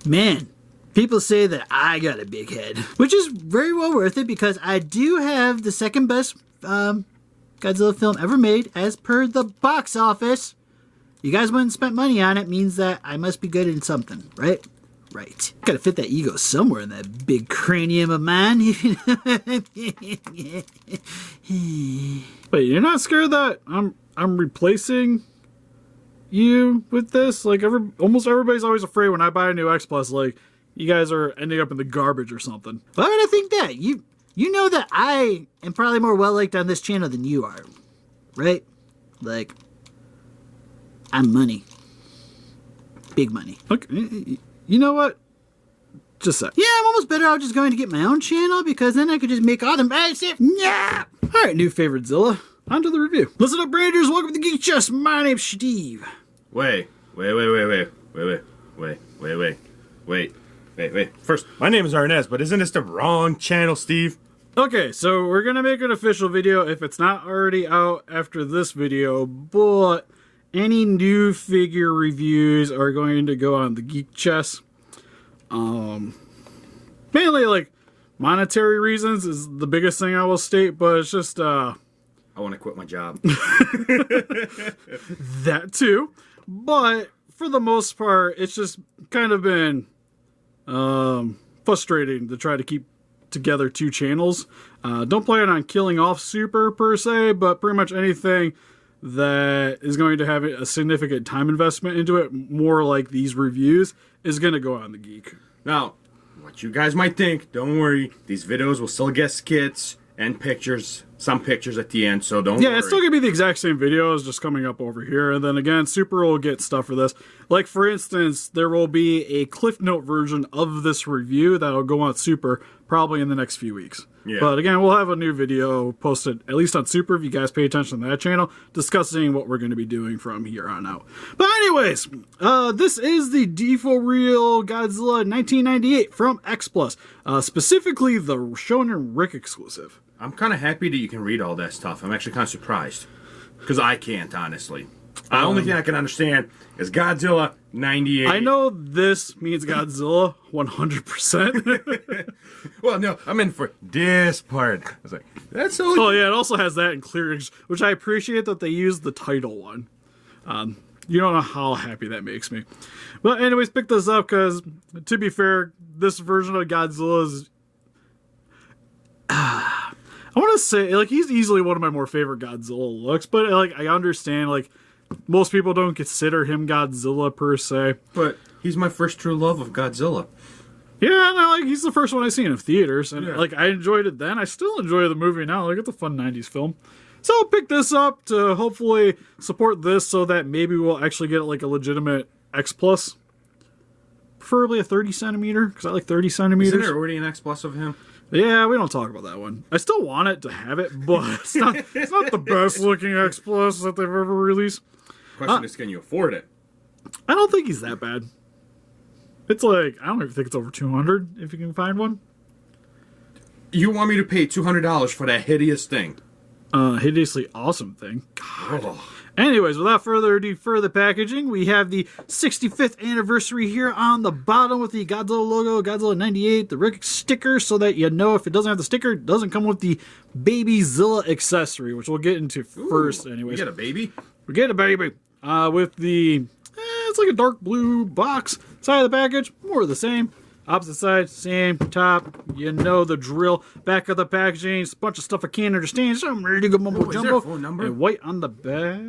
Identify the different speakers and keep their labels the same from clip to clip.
Speaker 1: Man, people say that I got a big head, which is very well worth it because I do have the second best Godzilla film ever made as per the box office. You guys wouldn't spend money on it means that I must be good in something, right? Right. Gotta fit that ego somewhere in that big cranium of mine.
Speaker 2: Wait, you're not scared that I'm replacing you with this? Like almost everybody's always afraid when I buy a new X Plus, like you guys are ending up in the garbage or something.
Speaker 1: Why would I think that? You know that I am probably more well liked on this channel than you are, right? Like, I'm money. Big money.
Speaker 2: Look, you know what? Just that.
Speaker 1: Yeah, I'm almost better out just going to get my own channel because then I could just make all the massive. Yeah.
Speaker 2: All right, new favorite Zilla. On to the review. Listen up, Branders. Welcome to Geek Chest. My name's Steve.
Speaker 3: Wait. First, my name is Arnez, but isn't this the wrong channel, Steve?
Speaker 2: Okay, so we're gonna make an official video if it's not already out after this video, but any new figure reviews are going to go on the Geek Chest. Mainly like monetary reasons is the biggest thing I will state, but it's just
Speaker 3: I want to quit my job.
Speaker 2: That too. But for the most part, it's just kind of been frustrating to try to keep together two channels. Don't plan on killing off Super per se, but pretty much anything that is going to have a significant time investment into it, more like these reviews, is going to go on the Geek.
Speaker 3: Now, what you guys might think, don't worry, these videos will still get skits and pictures, some pictures at the end, so don't worry.
Speaker 2: Yeah, it's still going to be the exact same videos just coming up over here, and then again, Super will get stuff for this. Like, for instance, there will be a Cliff Note version of this review that will go on Super probably in the next few weeks.
Speaker 3: Yeah.
Speaker 2: But again, we'll have a new video posted, at least on Super, if you guys pay attention to that channel, discussing what we're going to be doing from here on out. But anyways, this is the Deforeal Godzilla 1998 from X+, specifically the Shonen RIC exclusive.
Speaker 3: I'm kind of happy that you can read all that stuff. I'm actually kind of surprised. Because I can't, honestly. The only thing I can understand is Godzilla 98.
Speaker 2: I know this means Godzilla 100%.
Speaker 3: Well, no, I meant for this part. I was like, that's so...
Speaker 2: Oh, yeah, it also has that in clear English, which I appreciate that they used the title one. You don't know how happy that makes me. But anyways, pick this up because, to be fair, this version of Godzilla is... I want to say, like, he's easily one of my more favorite Godzilla looks, but, like, I understand, like, most people don't consider him Godzilla per se.
Speaker 3: But he's my first true love of Godzilla.
Speaker 2: Yeah, no, like, he's the first one I seen in theaters, and,
Speaker 3: Yeah.
Speaker 2: like, I enjoyed it then. I still enjoy the movie now. Like, it's a fun 90s film. So I'll pick this up to hopefully support this so that maybe we'll actually get, like, a legitimate X+. Preferably a 30 centimeter, because I like 30 centimeters.
Speaker 3: Isn't there already an X+ of him?
Speaker 2: Yeah, we don't talk about that one. I still want it to have it, but it's not the best looking X+ that they've ever released.
Speaker 3: Question is, can you afford it?
Speaker 2: I don't think he's that bad. It's like, I don't even think it's over 200 if you can find one.
Speaker 3: You want me to pay $200 for that hideous thing?
Speaker 2: Hideously awesome thing. God.
Speaker 3: Oh.
Speaker 2: Anyways, without further ado, for the packaging, we have the 65th anniversary here on the bottom with the Godzilla logo, Godzilla 98, the RIC sticker, so that you know if it doesn't have the sticker, it doesn't come with the baby Zilla accessory, which we'll get into first anyways.
Speaker 3: We get a baby?
Speaker 2: We get a baby. With the, it's like a dark blue box. Side of the package, more of the same. Opposite side, same top. You know the drill. Back of the packaging, it's a bunch of stuff I can't understand. So I'm ready to go mumbo jumbo.
Speaker 3: Is there a phone number?
Speaker 2: And white on the back.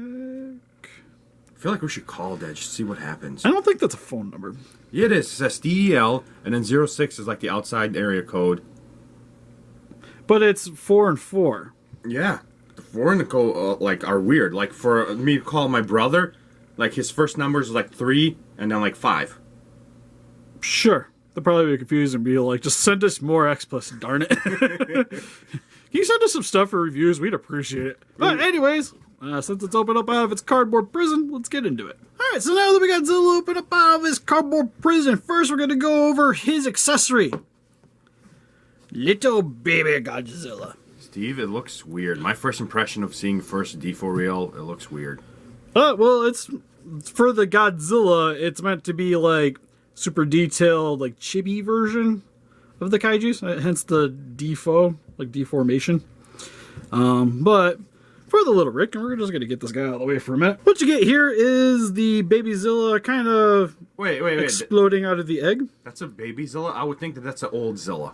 Speaker 3: I feel like we should call that just to see what happens.
Speaker 2: I don't think that's a phone number.
Speaker 3: Yeah, it is. It says DEL, and then 06 is like the outside area code.
Speaker 2: But it's 4 and 4.
Speaker 3: Yeah. The 4 and the code, like, are weird. Like, for me to call my brother, like, his first numbers is like 3, and then like 5.
Speaker 2: Sure. They'll probably be confused and be like, just send us more X+, darn it. Can you send us some stuff for reviews? We'd appreciate it. But anyways, since it's opened up out of its cardboard prison, let's get into it. Alright, so now that we got Zilla open up out of his cardboard prison, first we're going to go over his accessory. Little baby Godzilla.
Speaker 3: Steve, it looks weird. My first impression of seeing first Deforeal, it looks weird.
Speaker 2: Well, it's for the Godzilla, it's meant to be like super detailed, like chibi version of the kaiju, hence the deformation. But for the little Rick, and we're just gonna get this guy out of the way for a minute. What you get here is the baby Zilla kind of
Speaker 3: wait,
Speaker 2: exploding out of the egg.
Speaker 3: That's a baby Zilla? I would think that that's an old Zilla.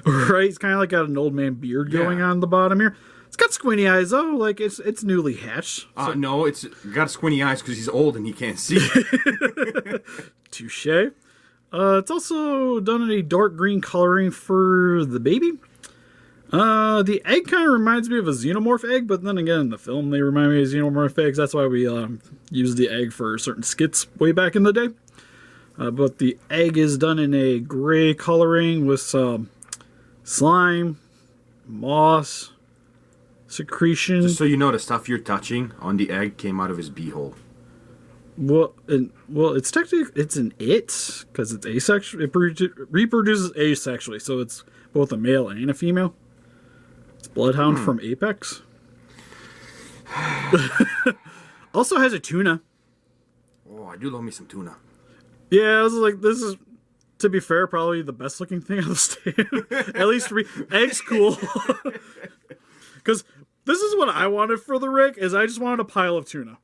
Speaker 2: Right, he's kind of like got an old man beard going on the bottom here. It's got squinty eyes though, like it's newly hatched. So.
Speaker 3: No, it's got squinty eyes because he's old and he can't see.
Speaker 2: Touche. It's also done in a dark green coloring for the baby. The egg kind of reminds me of a xenomorph egg, but then again, in the film they remind me of xenomorph eggs. That's why we used the egg for certain skits way back in the day. But the egg is done in a gray coloring with some slime, moss, secretion.
Speaker 3: Just so you know, the stuff you're touching on the egg came out of his beehole.
Speaker 2: Well, it's technically because it's asexual. It reproduces asexually, so it's both a male and a female. It's bloodhound from Apex. Also has a tuna.
Speaker 3: Oh, I do love me some tuna.
Speaker 2: Yeah, I was like, this is, to be fair, probably the best looking thing on the stand. At least egg's cool. Because this is what I wanted for the Rick, is I just wanted a pile of tuna.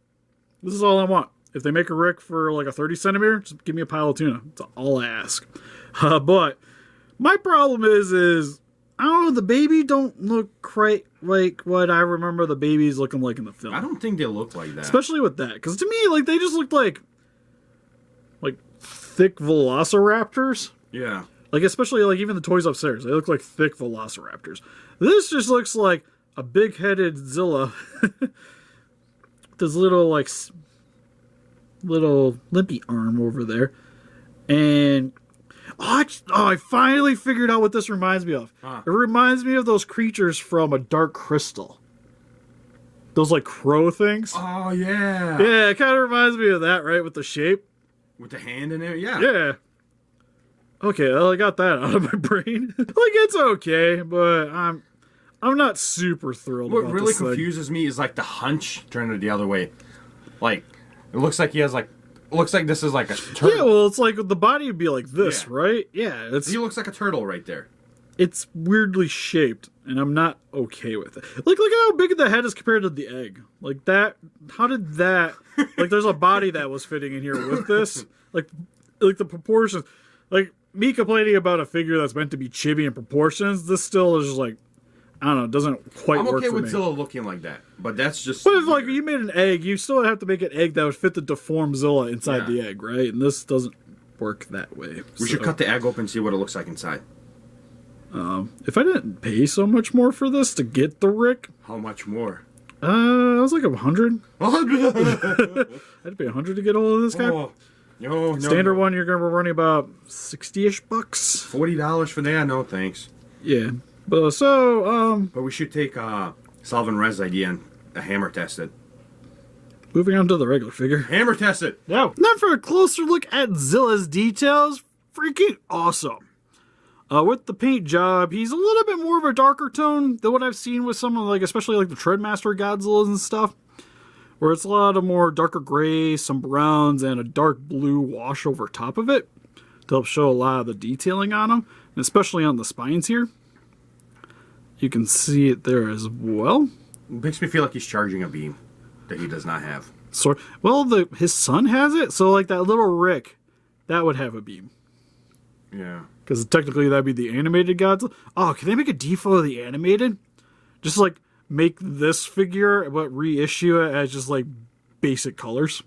Speaker 2: This is all I want. If they make a Rick for like a 30 centimeter, just give me a pile of tuna. That's all I ask. But my problem is I don't know, the baby don't look quite like what I remember the babies looking like in the film.
Speaker 3: I don't think they look like that.
Speaker 2: Especially with that. Because to me, like, they just looked like thick velociraptors.
Speaker 3: Yeah.
Speaker 2: Like, especially, like, even the toys upstairs. They look like thick velociraptors. This just looks like a big-headed Zilla. This little, like, little limpy arm over there. And... I finally figured out what this reminds me of. It reminds me of those creatures from A Dark Crystal. Those, like, crow things.
Speaker 3: Oh, yeah.
Speaker 2: Yeah, it kind of reminds me of that, right? With the shape.
Speaker 3: With the hand in there? Yeah.
Speaker 2: Yeah. Okay, well, I got that out of my brain. Like, it's okay, but I'm not super thrilled
Speaker 3: what
Speaker 2: about
Speaker 3: really
Speaker 2: this
Speaker 3: confuses me is, like, the hunch turned it the other way. Like, it looks like he has, like... looks like this is like a turtle.
Speaker 2: Yeah, well, it's like the body would be like this, right? Yeah,
Speaker 3: he looks like a turtle right there.
Speaker 2: It's weirdly shaped, and I'm not okay with it. Like, look at how big the head is compared to the egg. Like that. How did that? Like, there's a body that was fitting in here with this. Like the proportions. Like me complaining about a figure that's meant to be chibi in proportions. This still is just like, I don't know, it doesn't quite work for me.
Speaker 3: I'm okay with Zilla looking like that, but that's just...
Speaker 2: But if, like, you made an egg, you still have to make an egg that would fit the deformed Zilla inside the egg, right? And this doesn't work that way.
Speaker 3: We should cut the egg open and see what it looks like inside.
Speaker 2: If I didn't pay so much more for this to get the Rick...
Speaker 3: How much more?
Speaker 2: It was like 100. I had to pay 100 to get all of this guy.
Speaker 3: Oh, no,
Speaker 2: Standard one, you're going to be running about 60-ish bucks.
Speaker 3: $40 for that? No, thanks.
Speaker 2: Yeah. But
Speaker 3: we should take Salvin Rez's idea and hammer test it.
Speaker 2: Moving on to the regular figure.
Speaker 3: Hammer test it!
Speaker 2: No. Now for a closer look at Zilla's details. Freaking awesome. With the paint job, he's a little bit more of a darker tone than what I've seen with some of, like, especially like the Treadmaster Godzillas and stuff. Where it's a lot of more darker gray, some browns, and a dark blue wash over top of it. To help show a lot of the detailing on them. And especially on the spines here. You can see it there as well.
Speaker 3: It makes me feel like he's charging a beam that he does not have.
Speaker 2: Well, his son has it, so like that little Rick, that would have a beam.
Speaker 3: Yeah.
Speaker 2: Because technically that'd be the animated Godzilla. Oh, can they make a Defo of the animated? Just like make this figure, but reissue it as just like basic colors,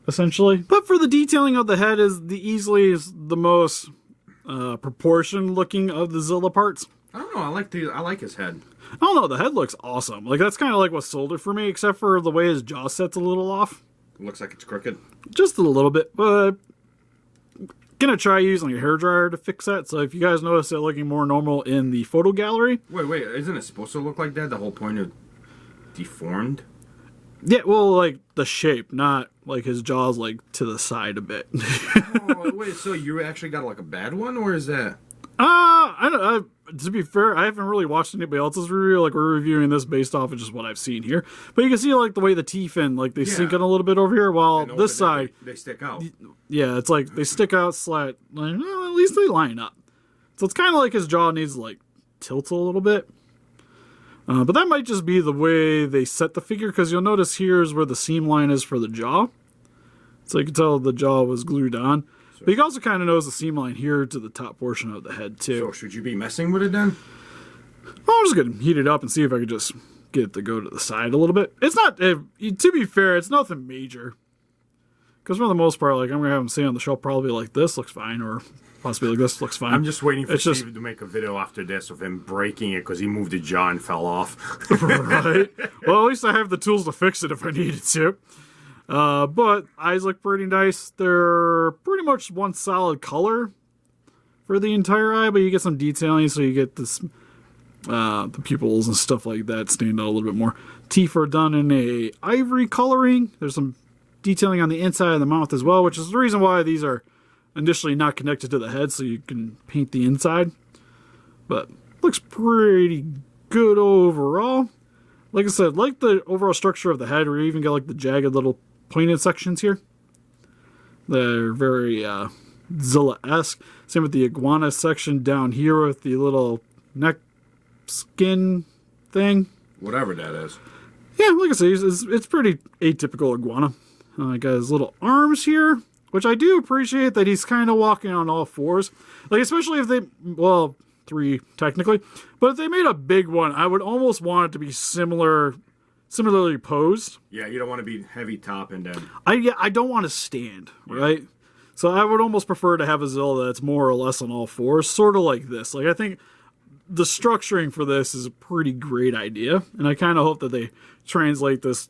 Speaker 2: essentially. But for the detailing of the head is the most proportioned looking of the Zilla parts.
Speaker 3: I don't know. I like his head.
Speaker 2: I don't know. The head looks awesome. Like, that's kind of like what sold it for me, except for the way his jaw set's a little off.
Speaker 3: It looks like it's crooked.
Speaker 2: Just a little bit, but gonna try using a hairdryer to fix that. So if you guys notice it looking more normal in the photo gallery.
Speaker 3: Wait, isn't it supposed to look like that? The whole point of deformed?
Speaker 2: Yeah, well, like the shape, not like his jaw's like to the side a bit.
Speaker 3: Oh, wait, so you actually got like a bad one, or is that?
Speaker 2: I don't. To be fair, I haven't really watched anybody else's review. Like, we're reviewing this based off of just what I've seen here. But you can see, like, the way the teeth and, like, they sink in a little bit over here, while this side...
Speaker 3: They stick out.
Speaker 2: Yeah, it's like they stick out slat. Like, well, at least they line up. So it's kind of like his jaw needs to, like, tilt a little bit. But that might just be the way they set the figure, because you'll notice here's where the seam line is for the jaw. So you can tell the jaw was glued on. But you can also kind of notice the seam line here to the top portion of the head, too.
Speaker 3: So should you be messing with it then?
Speaker 2: Well, I'm just going to heat it up and see if I could just get it to go to the side a little bit. It's not, to be fair, it's nothing major. Because for the most part, like, I'm going to have him stay on the shelf probably like this looks fine, or possibly like this looks fine.
Speaker 3: I'm just waiting for Steve to make a video after this of him breaking it because he moved the jaw and fell off.
Speaker 2: Right. Well, at least I have the tools to fix it if I needed to. But eyes look pretty nice. They're pretty much one solid color for the entire eye, but you get some detailing, so you get this, the pupils and stuff like that stand out a little bit more. Teeth are done in a ivory coloring. There's some detailing on the inside of the mouth as well, which is the reason why these are initially not connected to the head, so you can paint the inside. But looks pretty good overall. Like I said, like the overall structure of the head, where you even get like the jagged little pointed sections here. They're very Zilla-esque. Same with the iguana section down here with the little neck skin thing.
Speaker 3: Whatever that is.
Speaker 2: Yeah, like I say, it's pretty atypical iguana. Got his little arms here, which I do appreciate that he's kind of walking on all fours. Like, especially if they, well, 3 technically, but if they made a big one, I would almost want it to be similarly posed.
Speaker 3: Yeah, you don't want to be heavy top and then...
Speaker 2: I don't want to stand, right? So I would almost prefer to have a Zilla that's more or less on all fours, sort of like this. Like, I think the structuring for this is a pretty great idea, and I kind of hope that they translate this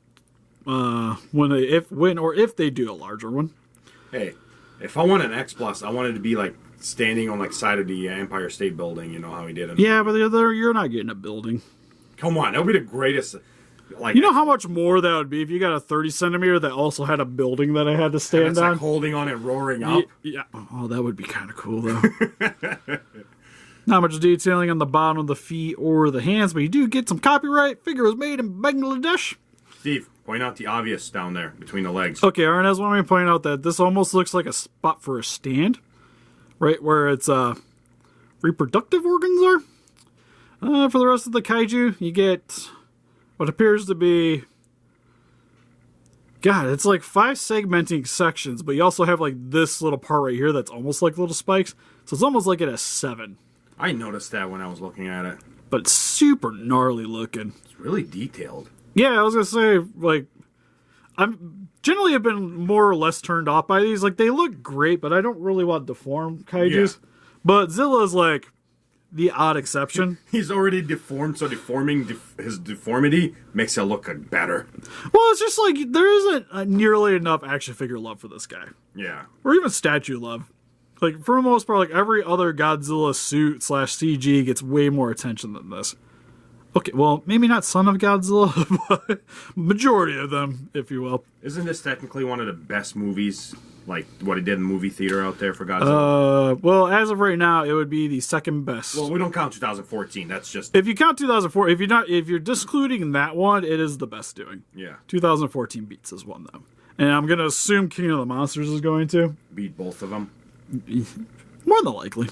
Speaker 2: if they do a larger one.
Speaker 3: Hey, if I want an X Plus, I want it to be like standing on like side of the Empire State Building. You know how he did it.
Speaker 2: Yeah, but you're not getting a building.
Speaker 3: Come on, that would be the greatest. Like,
Speaker 2: you know how much more that would be if you got a 30 centimeter that also had a building that I had to stand
Speaker 3: it's
Speaker 2: on?
Speaker 3: Like holding on and roaring up.
Speaker 2: Yeah. Oh, that would be kind of cool, though. Not much detailing on the bottom of the feet or the hands, but you do get some copyright. Figure was made in Bangladesh.
Speaker 3: Steve, point out the obvious down there between the legs.
Speaker 2: Okay, Arnez, want me to point out that this almost looks like a spot for a stand, right where its reproductive organs are. For the rest of the kaiju, you get what appears to be, God, it's like 5 segmenting sections, but you also have like this little part right here that's almost like little spikes. So it's almost like it has 7.
Speaker 3: I noticed that when I was looking at it.
Speaker 2: But it's super gnarly looking.
Speaker 3: It's really detailed.
Speaker 2: Yeah, I was gonna say, like, I'm generally have been more or less turned off by these. Like, they look great, but I don't really want deformed kaijus. Yeah. But Zilla is like the odd exception.
Speaker 3: He's already deformed, so deforming his deformity makes it look better.
Speaker 2: Well, it's just like there isn't nearly enough action figure love for this guy.
Speaker 3: Yeah.
Speaker 2: Or even statue love. Like, for the most part, like, every other Godzilla suit / CG gets way more attention than this. Okay, well, maybe not Son of Godzilla, but majority of them, if you will.
Speaker 3: Isn't this technically one of the best movies, like what it did in the movie theater out there for Godzilla?
Speaker 2: Well, as of right now, it would be the second best.
Speaker 3: Well, we don't count 2014. That's just...
Speaker 2: If you count 2004, if you're discluding that one, it is the best doing.
Speaker 3: Yeah.
Speaker 2: 2014 beats this one, though. And I'm going to assume King of the Monsters is going to.
Speaker 3: Beat both of them?
Speaker 2: More than likely.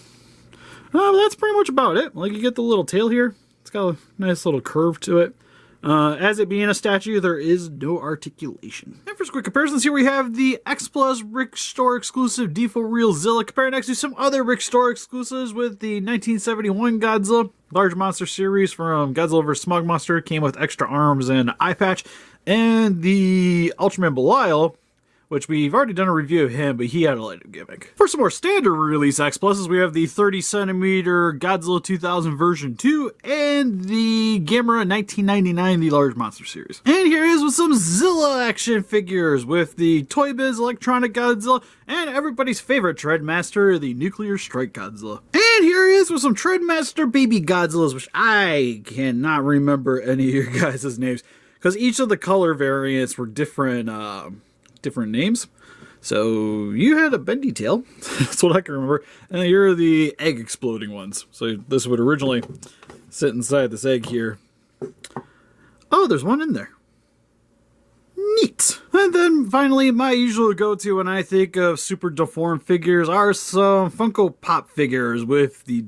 Speaker 2: That's pretty much about it. Like, you get the little tail here. It's got a nice little curve to it. As it being a statue, there is no articulation. And for some quick comparisons, here we have the X Plus RIC Store exclusive Deforeal Zilla compared next to some other RIC Store exclusives with the 1971 Godzilla. Large Monster series from Godzilla vs. Smog Monster came with extra arms and eye patch. And the Ultraman Belial, which we've already done a review of him, but he had a lighter gimmick. For some more standard release X Pluses, we have the 30 centimeter Godzilla 2000 version 2 and the Gamera 1999, the Large Monster series. And here he is with some Zilla action figures with the Toy Biz Electronic Godzilla and everybody's favorite Treadmaster, the Nuclear Strike Godzilla. And here he is with some Treadmaster Baby Godzillas, which I cannot remember any of your guys' names, because each of the color variants were different names. So you had a bendy tail. That's what I can remember. And you're the egg exploding ones. So this would originally sit inside this egg here. Oh, there's one in there. Neat. And then finally, my usual go-to when I think of super deformed figures are some Funko Pop figures with the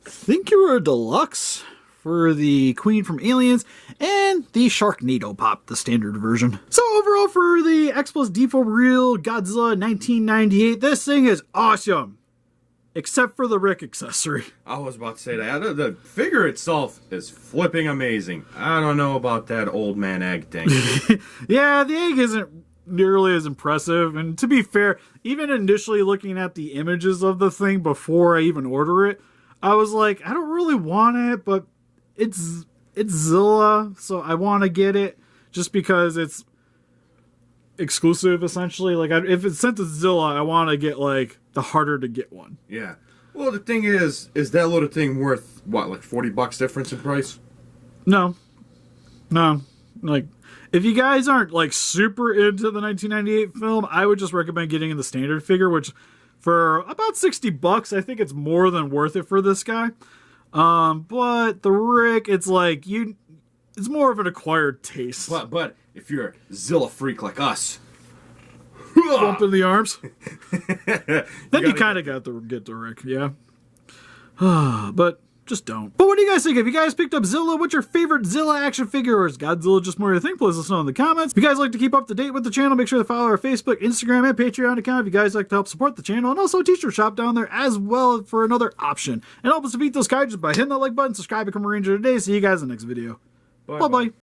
Speaker 2: Thinker Deluxe for the Queen from Aliens and the Sharknado Pop, the standard version. So overall for the X Plus Deforeal Godzilla 1998, this thing is awesome. Except for the RIC accessory.
Speaker 3: I was about to say that. The figure itself is flipping amazing. I don't know about that old man egg thing.
Speaker 2: Yeah, the egg isn't nearly as impressive. And to be fair, even initially looking at the images of the thing before I even order it, I was like, I don't really want it, but it's Zilla, so I want to get it just because it's exclusive, essentially. Like, if it's sent to Zilla, I want to get, like, the harder to get one.
Speaker 3: Yeah. Well, the thing is that little thing worth, what, like $40 difference in price?
Speaker 2: No. Like, if you guys aren't, like, super into the 1998 film, I would just recommend getting the standard figure, which for about $60, I think it's more than worth it for this guy. But the RIC, it's like, it's more of an acquired taste.
Speaker 3: But if you're a Zilla freak like us,
Speaker 2: bump in the arms. Then you kind of got to get the RIC, yeah. But just don't. But what do you guys think? If you guys picked up Zilla, what's your favorite Zilla action figure? Or is Godzilla just more your thing? Please let us know in the comments. If you guys like to keep up to date with the channel, make sure to follow our Facebook, Instagram, and Patreon account. If you guys like to help support the channel, and also a t-shirt shop down there as well for another option. And help us defeat those kaijus by hitting that like button, subscribe, become a ranger today. See you guys in the next video. Bye-bye.